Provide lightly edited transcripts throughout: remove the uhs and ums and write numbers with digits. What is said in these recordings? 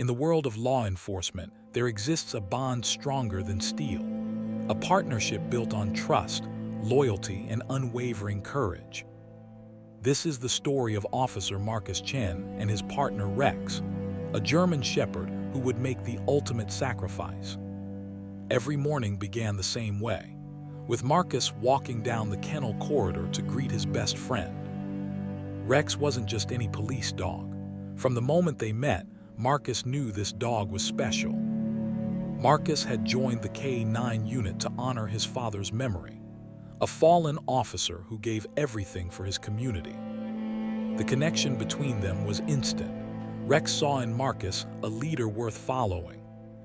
In the world of law enforcement, there exists a bond stronger than steel, a partnership built on trust, loyalty, and unwavering courage. This is the story of Officer Marcus Chen and his partner Rex, a German shepherd who would make the ultimate sacrifice. Every morning began the same way, with Marcus walking down the kennel corridor to greet his best friend. Rex wasn't just any police dog. From the moment they met, Marcus knew this dog was special. Marcus had joined the K-9 unit to honor his father's memory, a fallen officer who gave everything for his community. The connection between them was instant. Rex saw in Marcus a leader worth following,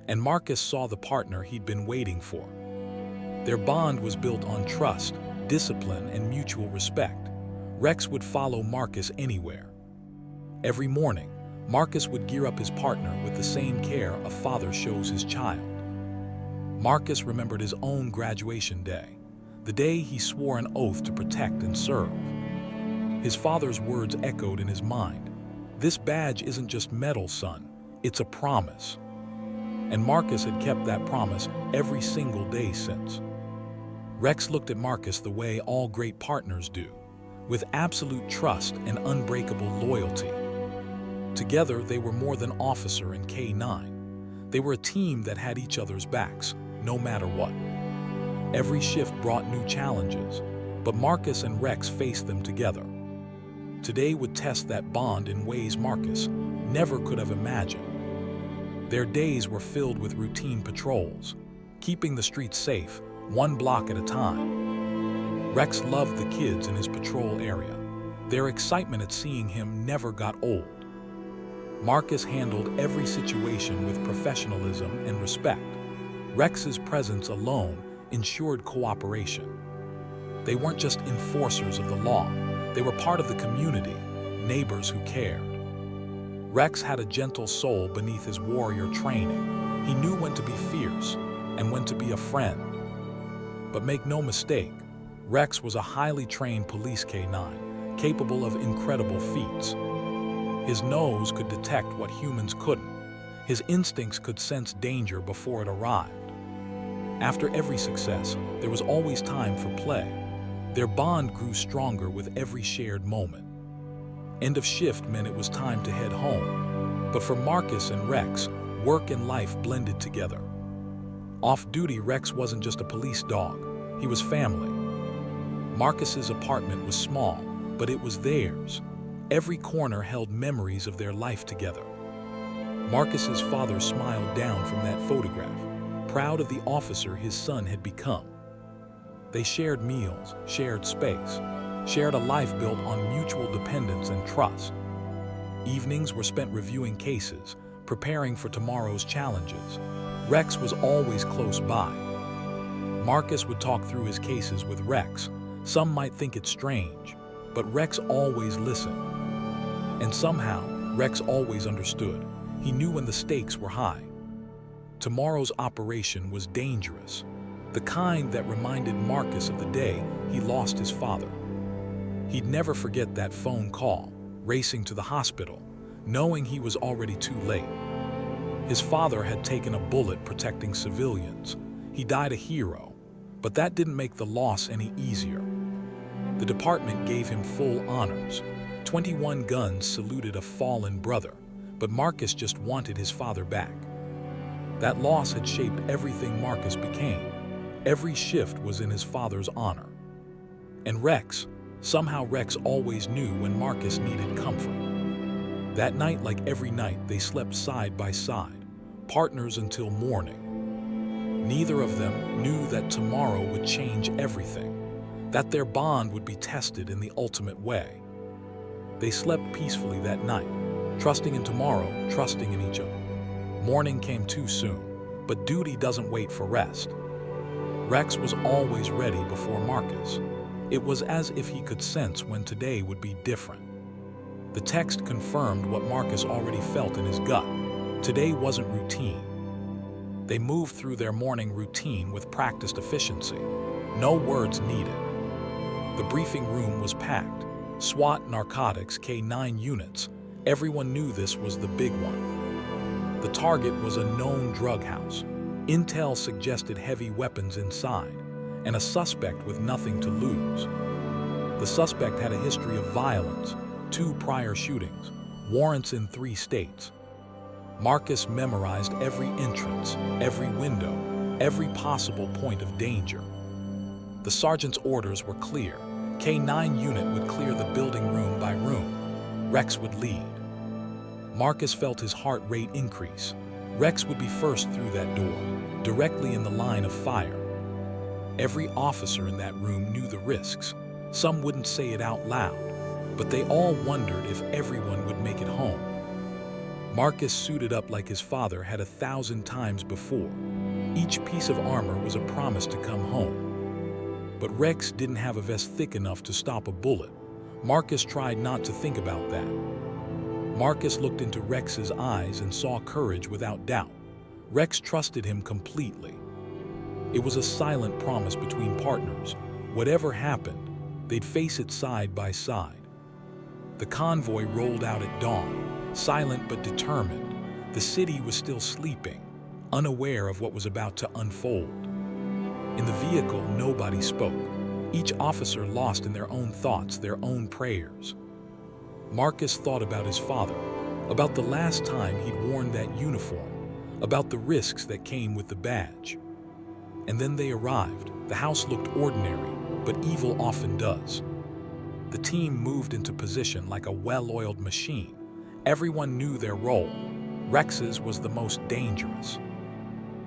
and Marcus saw the partner he'd been waiting for. Their bond was built on trust, discipline, and mutual respect. Rex would follow Marcus anywhere. Every morning, Marcus would gear up his partner with the same care a father shows his child. Marcus remembered his own graduation day, the day he swore an oath to protect and serve. His father's words echoed in his mind. "This badge isn't just metal, son, it's a promise." And Marcus had kept that promise every single day since. Rex looked at Marcus the way all great partners do, with absolute trust and unbreakable loyalty. Together, they were more than officer and K-9. They were a team that had each other's backs, no matter what. Every shift brought new challenges, but Marcus and Rex faced them together. Today would test that bond in ways Marcus never could have imagined. Their days were filled with routine patrols, keeping the streets safe, one block at a time. Rex loved the kids in his patrol area. Their excitement at seeing him never got old. Marcus handled every situation with professionalism and respect. Rex's presence alone ensured cooperation. They weren't just enforcers of the law, they were part of the community, neighbors who cared. Rex had a gentle soul beneath his warrior training. He knew when to be fierce and when to be a friend. But make no mistake, Rex was a highly trained police K-9, capable of incredible feats. His nose could detect what humans couldn't. His instincts could sense danger before it arrived. After every success, there was always time for play. Their bond grew stronger with every shared moment. End of shift meant it was time to head home. But for Marcus and Rex, work and life blended together. Off-duty, Rex wasn't just a police dog, he was family. Marcus's apartment was small, but it was theirs. Every corner held memories of their life together. Marcus's father smiled down from that photograph, proud of the officer his son had become. They shared meals, shared space, shared a life built on mutual dependence and trust. Evenings were spent reviewing cases, preparing for tomorrow's challenges. Rex was always close by. Marcus would talk through his cases with Rex. Some might think it strange, but Rex always listened. And somehow, Rex always understood. He knew when the stakes were high. Tomorrow's operation was dangerous, the kind that reminded Marcus of the day he lost his father. He'd never forget that phone call, racing to the hospital, knowing he was already too late. His father had taken a bullet protecting civilians. He died a hero, but that didn't make the loss any easier. The department gave him full honors. 21 guns saluted a fallen brother, but Marcus just wanted his father back. That loss had shaped everything Marcus became. Every shift was in his father's honor. And somehow Rex always knew when Marcus needed comfort. That night, like every night, they slept side by side, partners until morning. Neither of them knew that tomorrow would change everything, that their bond would be tested in the ultimate way. They slept peacefully that night, trusting in tomorrow, trusting in each other. Morning came too soon, but duty doesn't wait for rest. Rex was always ready before Marcus. It was as if he could sense when today would be different. The text confirmed what Marcus already felt in his gut. Today wasn't routine. They moved through their morning routine with practiced efficiency. No words needed. The briefing room was packed. SWAT, narcotics, K-9 units. Everyone knew this was the big one. The target was a known drug house. Intel suggested heavy weapons inside, and a suspect with nothing to lose. The suspect had a history of violence, 2 prior shootings, warrants in 3 states. Marcus memorized every entrance, every window, every possible point of danger. The sergeant's orders were clear. K-9 unit would clear the building room by room. Rex would lead. Marcus felt his heart rate increase. Rex would be first through that door, directly in the line of fire. Every officer in that room knew the risks. Some wouldn't say it out loud, but they all wondered if everyone would make it home. Marcus suited up like his father had 1,000 times before. Each piece of armor was a promise to come home. But Rex didn't have a vest thick enough to stop a bullet. Marcus tried not to think about that. Marcus looked into Rex's eyes and saw courage without doubt. Rex trusted him completely. It was a silent promise between partners. Whatever happened, they'd face it side by side. The convoy rolled out at dawn, silent but determined. The city was still sleeping, unaware of what was about to unfold. In the vehicle, nobody spoke. Each officer lost in their own thoughts, their own prayers. Marcus thought about his father, about the last time he'd worn that uniform, about the risks that came with the badge. And then they arrived. The house looked ordinary, but evil often does. The team moved into position like a well-oiled machine. Everyone knew their role. Rex's was the most dangerous.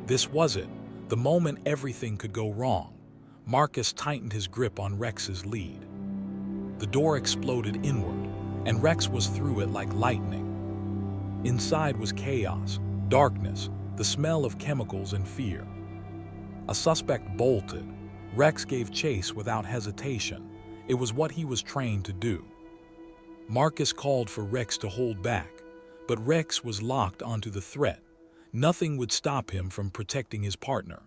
This was it, the moment everything could go wrong. Marcus tightened his grip on Rex's lead. The door exploded inward, and Rex was through it like lightning. Inside was chaos, darkness, the smell of chemicals and fear. A suspect bolted. Rex gave chase without hesitation. It was what he was trained to do. Marcus called for Rex to hold back, but Rex was locked onto the threat. Nothing would stop him from protecting his partner.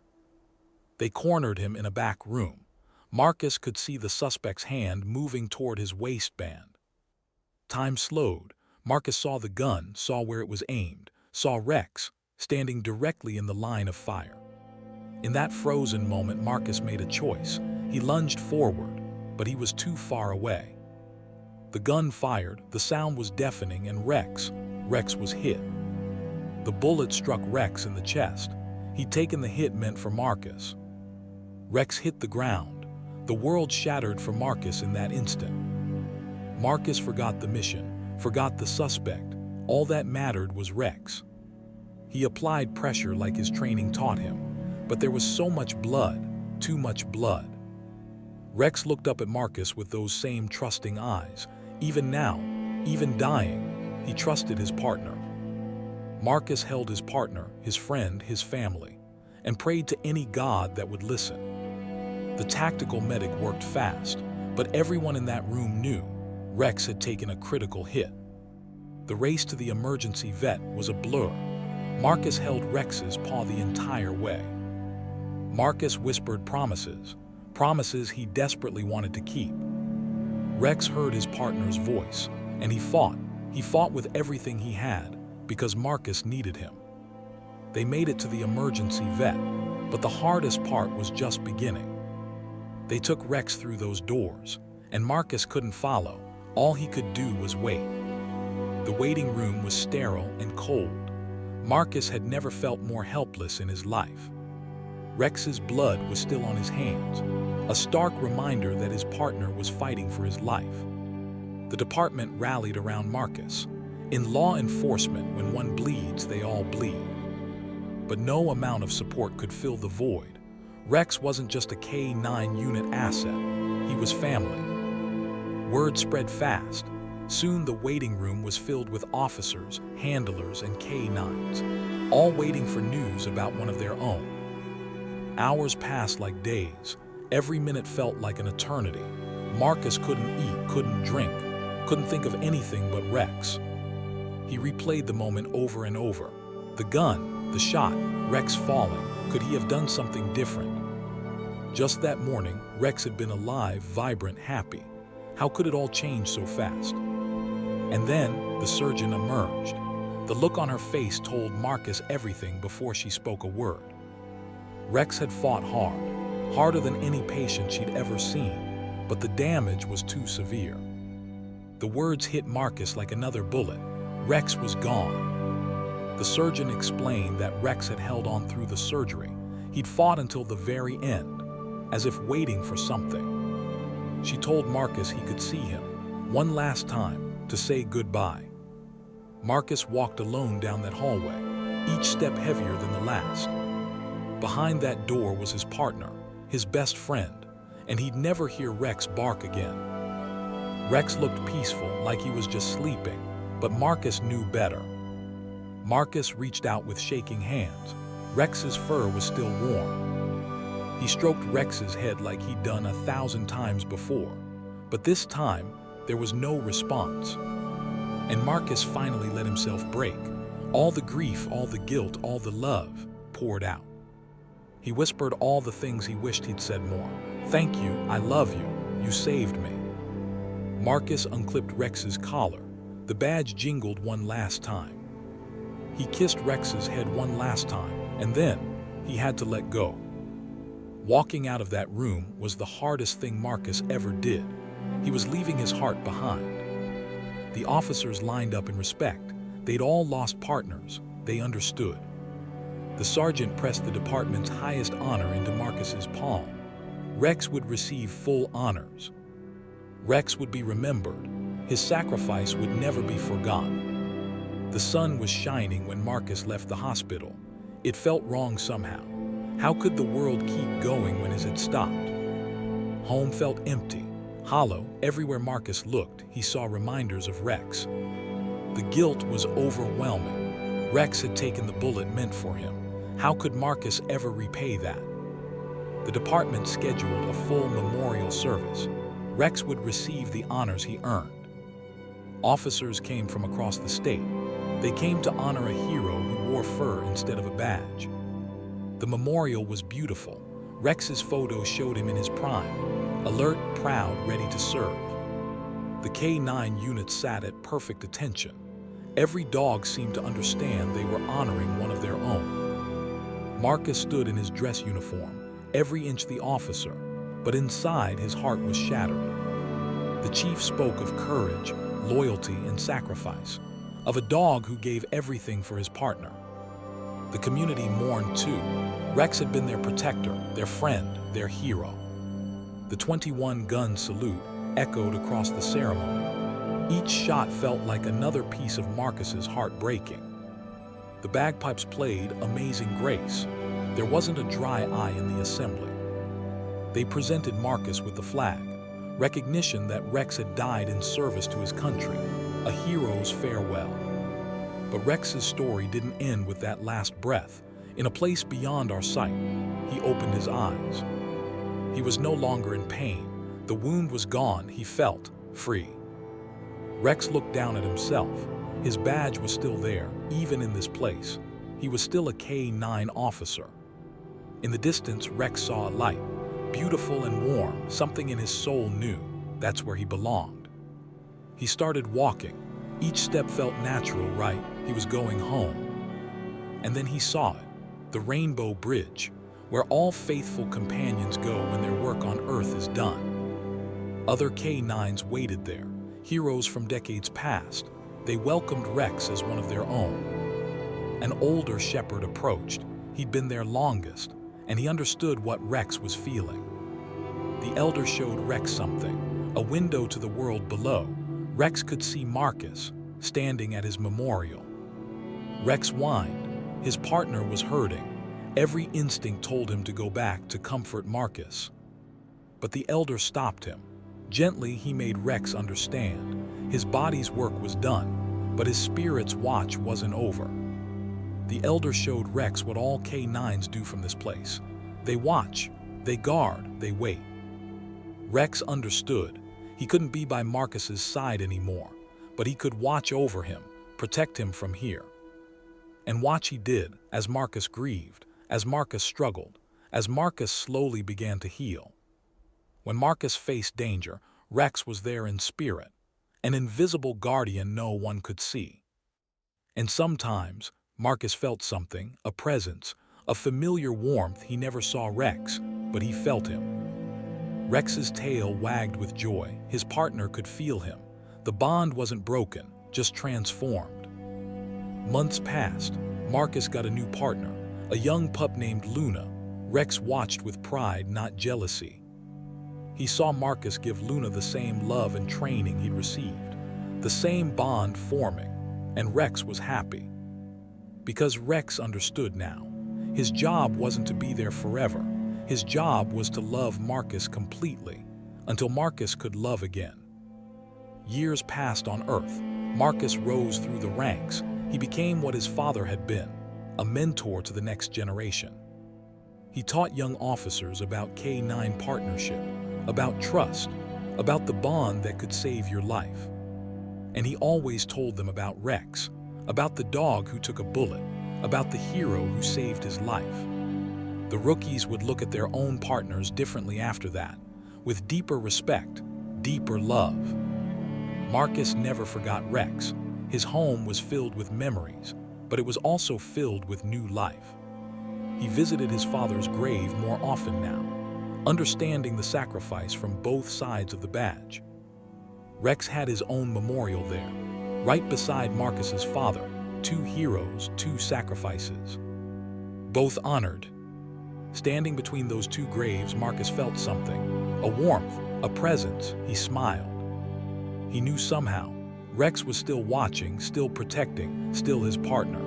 They cornered him in a back room. Marcus could see the suspect's hand moving toward his waistband. Time slowed. Marcus saw the gun, saw where it was aimed, saw Rex standing directly in the line of fire. In that frozen moment, Marcus made a choice. He lunged forward, but he was too far away. The gun fired, the sound was deafening, and Rex was hit. The bullet struck Rex in the chest. He'd taken the hit meant for Marcus. Rex hit the ground. The world shattered for Marcus in that instant. Marcus forgot the mission, forgot the suspect. All that mattered was Rex. He applied pressure like his training taught him, but there was so much blood, too much blood. Rex looked up at Marcus with those same trusting eyes. Even now, even dying, he trusted his partner. Marcus held his partner, his friend, his family, and prayed to any god that would listen. The tactical medic worked fast, but everyone in that room knew Rex had taken a critical hit. The race to the emergency vet was a blur. Marcus held Rex's paw the entire way. Marcus whispered promises he desperately wanted to keep. Rex heard his partner's voice, and he fought. He fought with everything he had, because Marcus needed him. They made it to the emergency vet, but the hardest part was just beginning. They took Rex through those doors, and Marcus couldn't follow. All he could do was wait. The waiting room was sterile and cold. Marcus had never felt more helpless in his life. Rex's blood was still on his hands, a stark reminder that his partner was fighting for his life. The department rallied around Marcus. In law enforcement, when one bleeds, they all bleed. But no amount of support could fill the void. Rex wasn't just a K-9 unit asset, he was family. Word spread fast. Soon the waiting room was filled with officers, handlers, and K-9s, all waiting for news about one of their own. Hours passed like days. Every minute felt like an eternity. Marcus couldn't eat, couldn't drink, couldn't think of anything but Rex. He replayed the moment over and over. The gun, the shot, Rex falling. Could he have done something different? Just that morning, Rex had been alive, vibrant, happy. How could it all change so fast? And then the surgeon emerged. The look on her face told Marcus everything before she spoke a word. Rex had fought hard, harder than any patient she'd ever seen, but the damage was too severe. The words hit Marcus like another bullet. Rex was gone. The surgeon explained that Rex had held on through the surgery. He'd fought until the very end, as if waiting for something. She told Marcus he could see him, one last time, to say goodbye. Marcus walked alone down that hallway, each step heavier than the last. Behind that door was his partner, his best friend, and he'd never hear Rex bark again. Rex looked peaceful, like he was just sleeping, but Marcus knew better. Marcus reached out with shaking hands. Rex's fur was still warm. He stroked Rex's head like he'd done 1,000 times before, but this time there was no response. And Marcus finally let himself break. All the grief, all the guilt, all the love poured out. He whispered all the things he wished he'd said more. "Thank you, I love you, you saved me." Marcus unclipped Rex's collar. The badge jingled one last time. He kissed Rex's head one last time, and then he had to let go. Walking out of that room was the hardest thing Marcus ever did. He was leaving his heart behind. The officers lined up in respect. They'd all lost partners. They understood. The sergeant pressed the department's highest honor into Marcus's palm. Rex would receive full honors. Rex would be remembered. His sacrifice would never be forgotten. The sun was shining when Marcus left the hospital. It felt wrong somehow. How could the world keep going when it had stopped? Home felt empty, hollow. Everywhere Marcus looked, he saw reminders of Rex. The guilt was overwhelming. Rex had taken the bullet meant for him. How could Marcus ever repay that? The department scheduled a full memorial service. Rex would receive the honors he earned. Officers came from across the state. They came to honor a hero who wore fur instead of a badge. The memorial was beautiful. Rex's photo showed him in his prime, alert, proud, ready to serve. The K-9 unit sat at perfect attention. Every dog seemed to understand they were honoring one of their own. Marcus stood in his dress uniform, every inch the officer, but inside his heart was shattered. The chief spoke of courage, loyalty, and sacrifice, of a dog who gave everything for his partner. The community mourned too. Rex had been their protector, their friend, their hero. The 21-gun salute echoed across the ceremony. Each shot felt like another piece of Marcus's heart breaking. The bagpipes played Amazing Grace. There wasn't a dry eye in the assembly. They presented Marcus with the flag, recognition that Rex had died in service to his country, a hero's farewell. But Rex's story didn't end with that last breath. In a place beyond our sight, he opened his eyes. He was no longer in pain. The wound was gone. He felt free. Rex looked down at himself. His badge was still there, even in this place. He was still a K-9 officer. In the distance, Rex saw a light, beautiful and warm. Something in his soul knew that's where he belonged. He started walking. Each step felt natural, right? He was going home. And then he saw it, the Rainbow Bridge, where all faithful companions go when their work on Earth is done. Other K-9s waited there, heroes from decades past. They welcomed Rex as one of their own. An older shepherd approached. He'd been there longest, and he understood what Rex was feeling. The elder showed Rex something, a window to the world below. Rex could see Marcus, standing at his memorial. Rex whined. His partner was hurting. Every instinct told him to go back to comfort Marcus. But the elder stopped him. Gently, he made Rex understand. His body's work was done, but his spirit's watch wasn't over. The elder showed Rex what all K-9s do from this place. They watch, they guard, they wait. Rex understood. He couldn't be by Marcus's side anymore, but he could watch over him, protect him from here. And watch he did, as Marcus grieved, as Marcus struggled, as Marcus slowly began to heal. When Marcus faced danger, Rex was there in spirit, an invisible guardian no one could see. And sometimes, Marcus felt something, a presence, a familiar warmth. He never saw Rex, but he felt him. Rex's tail wagged with joy. His partner could feel him. The bond wasn't broken, just transformed. Months passed. Marcus got a new partner, a young pup named Luna. Rex watched with pride, not jealousy. He saw Marcus give Luna the same love and training he'd received, the same bond forming, and Rex was happy. Because Rex understood now. His job wasn't to be there forever. His job was to love Marcus completely, until Marcus could love again. Years passed on Earth. Marcus rose through the ranks. He became what his father had been, a mentor to the next generation. He taught young officers about K9 partnership, about trust, about the bond that could save your life. And he always told them about Rex, about the dog who took a bullet, about the hero who saved his life. The rookies would look at their own partners differently after that, with deeper respect, deeper love. Marcus never forgot Rex. His home was filled with memories, but it was also filled with new life. He visited his father's grave more often now, understanding the sacrifice from both sides of the badge. Rex had his own memorial there, right beside Marcus's father, two heroes, two sacrifices. Both honored. Standing between those two graves, Marcus felt something, a warmth, a presence. He smiled. He knew somehow, Rex was still watching, still protecting, still his partner.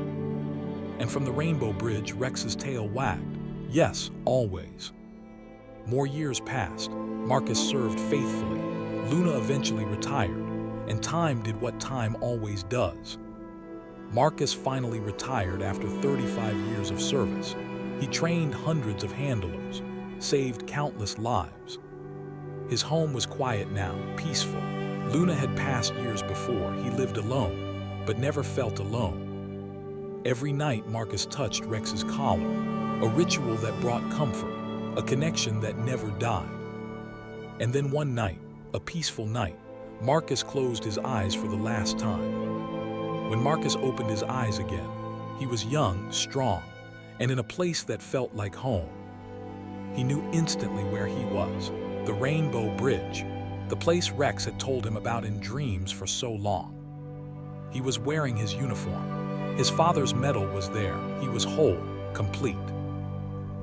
And from the Rainbow Bridge, Rex's tail wagged. Yes, always. More years passed. Marcus served faithfully. Luna eventually retired, and time did what time always does. Marcus finally retired after 35 years of service. He trained hundreds of handlers, saved countless lives. His home was quiet now, peaceful. Luna had passed years before. He lived alone, but never felt alone. Every night, Marcus touched Rex's collar, a ritual that brought comfort, a connection that never died. And then one night, a peaceful night, Marcus closed his eyes for the last time. When Marcus opened his eyes again, he was young, strong, and in a place that felt like home. He knew instantly where he was, the Rainbow Bridge, the place Rex had told him about in dreams for so long. He was wearing his uniform. His father's medal was there. He was whole, complete.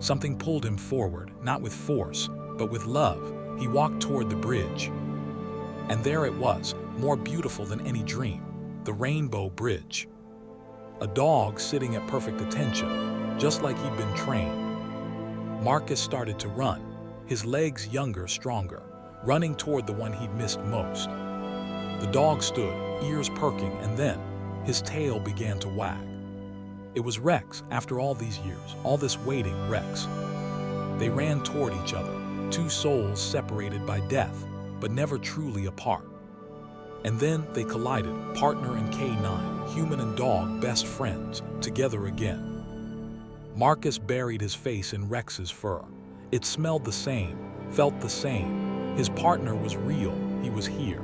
Something pulled him forward, not with force, but with love. He walked toward the bridge. And there it was, more beautiful than any dream, the Rainbow Bridge. A dog sitting at perfect attention, just like he'd been trained. Marcus started to run, his legs younger, stronger, running toward the one he'd missed most. The dog stood, ears perking, and then his tail began to wag. It was Rex, after all these years, all this waiting, Rex. They ran toward each other, two souls separated by death, but never truly apart. And then they collided, partner and K9, human and dog, best friends, together again. Marcus buried his face in Rex's fur. It smelled the same, felt the same. His partner was real, he was here.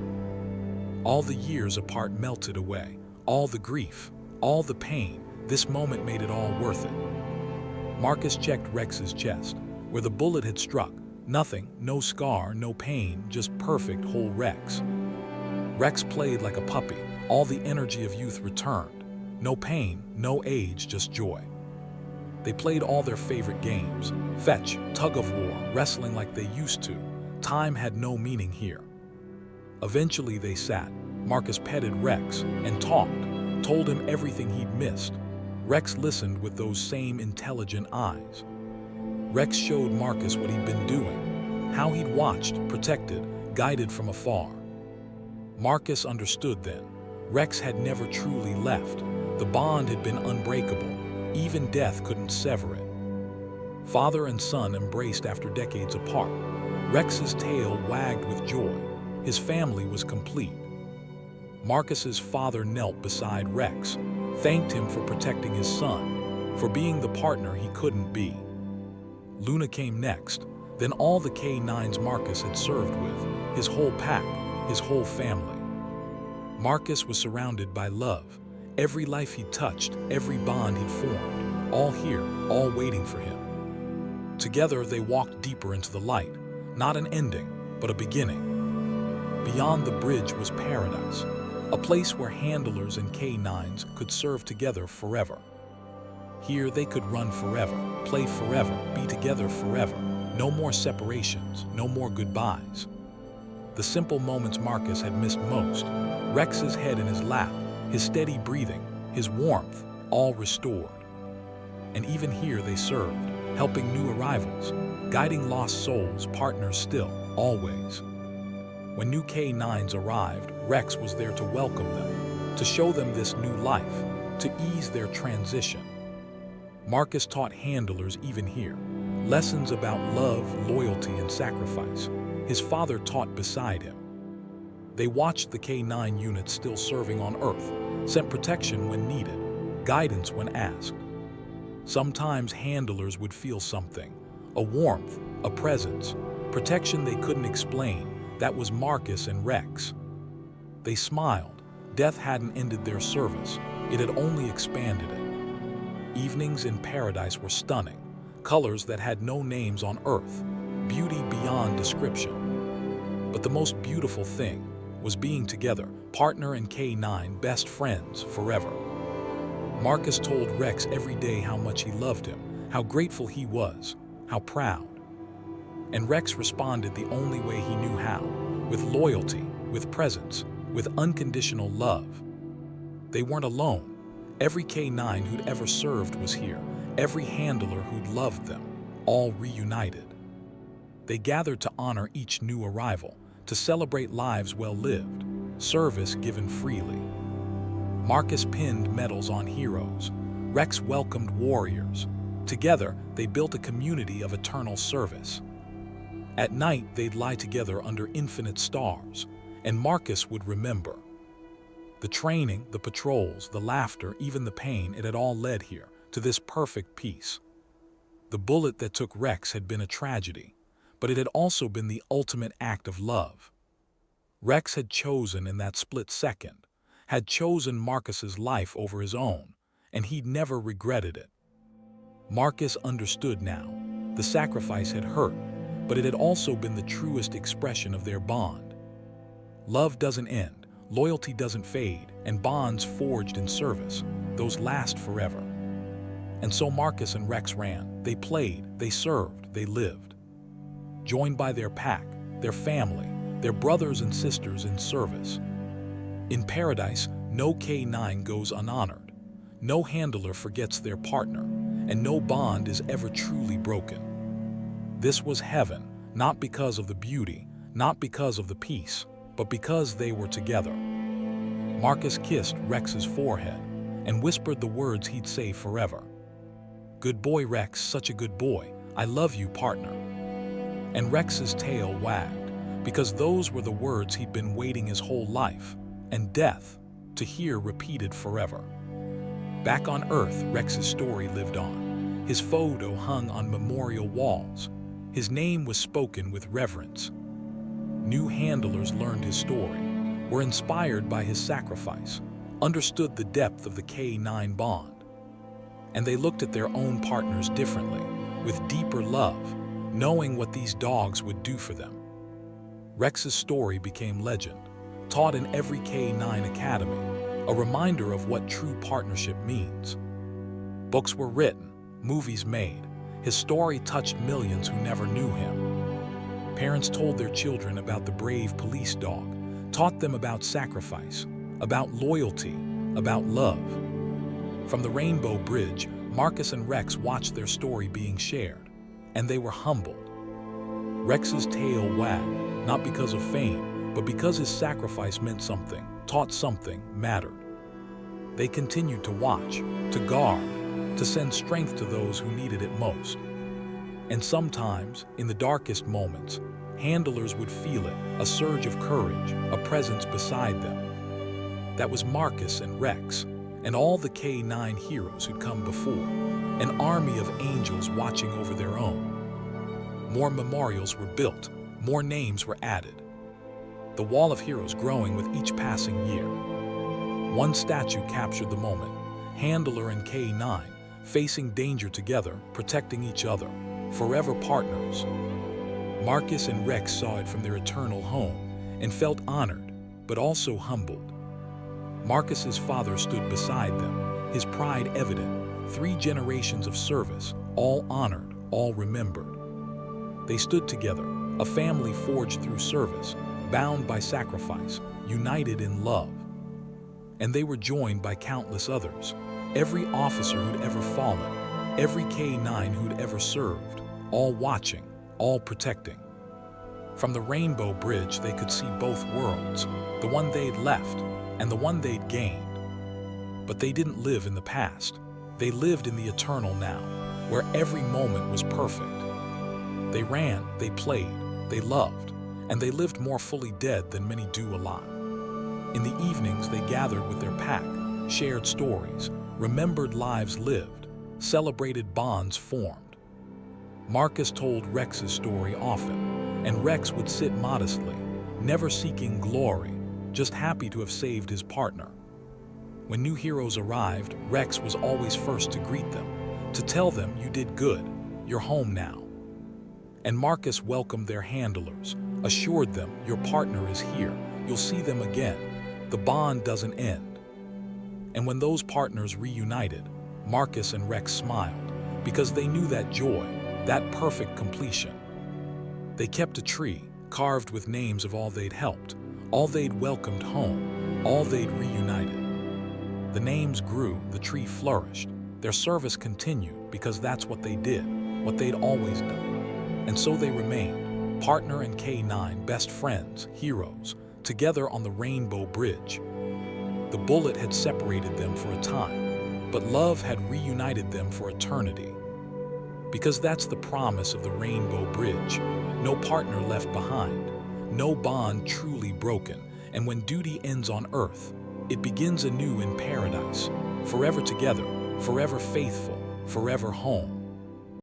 All the years apart melted away, all the grief, all the pain. This moment made it all worth it. Marcus checked Rex's chest, where the bullet had struck. Nothing, no scar, no pain, just perfect whole Rex. Rex played like a puppy. All the energy of youth returned. No pain, no age, just joy. They played all their favorite games, fetch, tug-of-war, wrestling like they used to. Time had no meaning here. Eventually they sat. Marcus petted Rex and talked, told him everything he'd missed. Rex listened with those same intelligent eyes. Rex showed Marcus what he'd been doing, how he'd watched, protected, guided from afar. Marcus understood then. Rex had never truly left. The bond had been unbreakable. Even death couldn't sever it. Father and son embraced after decades apart. Rex's tail wagged with joy. His family was complete. Marcus's father knelt beside Rex, thanked him for protecting his son, for being the partner he couldn't be. Luna came next, then all the K9s Marcus had served with, his whole pack, his whole family. Marcus was surrounded by love. Every life he touched, every bond he'd formed, all here, all waiting for him. Together they walked deeper into the light, not an ending, but a beginning. Beyond the bridge was paradise, a place where handlers and K9s could serve together forever. Here they could run forever, play forever, be together forever. No more separations, no more goodbyes. The simple moments Marcus had missed most, Rex's head in his lap, his steady breathing, his warmth, all restored. And even here they served, helping new arrivals, guiding lost souls, partners still, always. When new K9s arrived, Rex was there to welcome them, to show them this new life, to ease their transition. Marcus taught handlers even here, lessons about love, loyalty, and sacrifice. His father taught beside him. They watched the K9 units still serving on Earth, sent protection when needed, guidance when asked. Sometimes handlers would feel something, a warmth, a presence, protection they couldn't explain. That was Marcus and Rex. They smiled. Death hadn't ended their service, it had only expanded it. Evenings in paradise were stunning, colors that had no names on Earth, beauty beyond description. But the most beautiful thing was being together, partner and K9, best friends forever. Marcus told Rex every day how much he loved him, how grateful he was, how proud. And Rex responded the only way he knew how, with loyalty, with presence, with unconditional love. They weren't alone. Every K9 who'd ever served was here, every handler who'd loved them, all reunited. They gathered to honor each new arrival, to celebrate lives well lived, service given freely. Marcus pinned medals on heroes. Rex welcomed warriors. Together, they built a community of eternal service. At night, they'd lie together under infinite stars, and Marcus would remember. The training, the patrols, the laughter, even the pain, it had all led here, to this perfect peace. The bullet that took Rex had been a tragedy, but it had also been the ultimate act of love. Rex had chosen in that split second, had chosen Marcus's life over his own, and he'd never regretted it. Marcus understood now. The sacrifice had hurt, but it had also been the truest expression of their bond. Love doesn't end, loyalty doesn't fade, and bonds forged in service, those last forever. And so Marcus and Rex ran. They played, they served, they lived. Joined by their pack, their family, their brothers and sisters in service. In paradise, no K9 goes unhonored. No handler forgets their partner, and no bond is ever truly broken. This was heaven, not because of the beauty, not because of the peace, but because they were together. Marcus kissed Rex's forehead and whispered the words he'd say forever. "Good boy, Rex, such a good boy. I love you, partner." And Rex's tail wagged, because those were the words he'd been waiting his whole life, and death, to hear repeated forever. Back on Earth, Rex's story lived on. His photo hung on memorial walls. His name was spoken with reverence. New handlers learned his story, were inspired by his sacrifice, understood the depth of the K9 bond. And they looked at their own partners differently, with deeper love, knowing what these dogs would do for them. Rex's story became legend, taught in every K9 academy, a reminder of what true partnership means. Books were written, movies made. His story touched millions who never knew him. Parents told their children about the brave police dog, taught them about sacrifice, about loyalty, about love. From the Rainbow Bridge, Marcus and Rex watched their story being shared, and they were humbled. Rex's tail wagged, not because of fame, but because his sacrifice meant something, taught something, mattered. They continued to watch, to guard, to send strength to those who needed it most. And sometimes, in the darkest moments, handlers would feel it, a surge of courage, a presence beside them. That was Marcus and Rex, and all the K9 heroes who'd come before, an army of angels watching over their own. More memorials were built, more names were added. The wall of heroes growing with each passing year. One statue captured the moment: Handler and K9, facing danger together, protecting each other, forever partners. Marcus and Rex saw it from their eternal home and felt honored, but also humbled. Marcus's father stood beside them, his pride evident, 3 generations of service, all honored, all remembered. They stood together, a family forged through service, bound by sacrifice, united in love. And they were joined by countless others, every officer who'd ever fallen, every K9 who'd ever served, all watching, all protecting. From the Rainbow Bridge, they could see both worlds, the one they'd left and the one they'd gained. But they didn't live in the past. They lived in the eternal now, where every moment was perfect. They ran, they played, they loved, and they lived more fully dead than many do alive. In the evenings, they gathered with their pack, shared stories, remembered lives lived, celebrated bonds formed. Marcus told Rex's story often, and Rex would sit modestly, never seeking glory, just happy to have saved his partner. When new heroes arrived, Rex was always first to greet them, to tell them, "You did good, you're home now." And Marcus welcomed their handlers, assured them, "Your partner is here, you'll see them again, the bond doesn't end." And when those partners reunited, Marcus and Rex smiled, because they knew that joy, that perfect completion. They kept a tree, carved with names of all they'd helped, all they'd welcomed home, all they'd reunited. The names grew, the tree flourished, their service continued, because that's what they did, what they'd always done. And so they remained, partner and K9, best friends, heroes, together on the Rainbow Bridge. The bullet had separated them for a time, but love had reunited them for eternity. Because that's the promise of the Rainbow Bridge: no partner left behind, no bond truly broken, and when duty ends on earth, it begins anew in paradise, forever together, forever faithful, forever home.